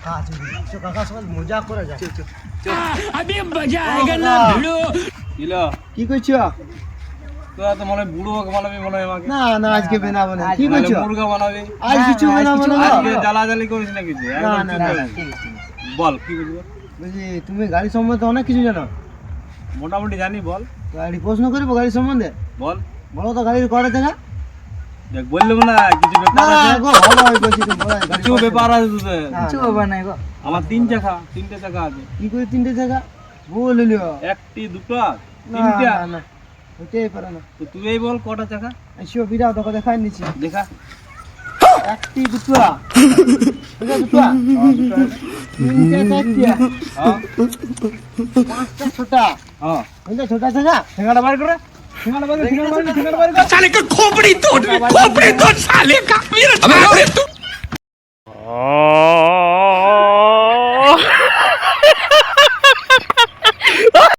কাকার সঙ্গে মজা করে যায়। अभी मजा आएगा ना भिड़ो। দিলা কি করছো? তোরা তো মনে হয় বুড়ো বানাবি মনে হয় আমাকে। না না আজকে বানাবো না। কি তাহলে করছো? মুরগা বানাবি। আজ কিছু বানাবো না। আজকে জ্বালাজালি করিস না কিছু। না একদম না চুপ না করে। না, ঠিক আছে, ঠিক আছে। বল কি বলবি? বলছি তুমি গাড়ি সম্বন্ধে অনেক কিছু জানো। মোটামুটি জানি বল। গাড়ি প্রশ্ন করবো গাড়ি সম্বন্ধে। বল। বলো তো গাড়ির কটা চাকা? দেখ বললাম না কিছু না ব্যাপার আছে। গো ভালো হয় বলছি তো বলাই গাড়ি কিছু ব্যাপার আছে তোদের। কিছু ব্যাপার নাই গো। আমার তিনটে চাকা আছে। কি করে তিনটে চাকা? বল লিও। একটি দুটো না তিনটা। না না হতেই পারে না। তো তুই এই বল কটা চাকা? এসো বিরাও তোকে দেখাই নিচ্ছি। দেখা। একটি দুটো দুটো তিনটে চারটে হ্যাঁ পাঁচটা ছোটা হ্যাঁ বুঝলে ছোটা চাকা ঠেঙ্গাটা বার করে ঠেঙ্গাটা বার করে साले का खोपड़ी तोड़ साले का। अबे तू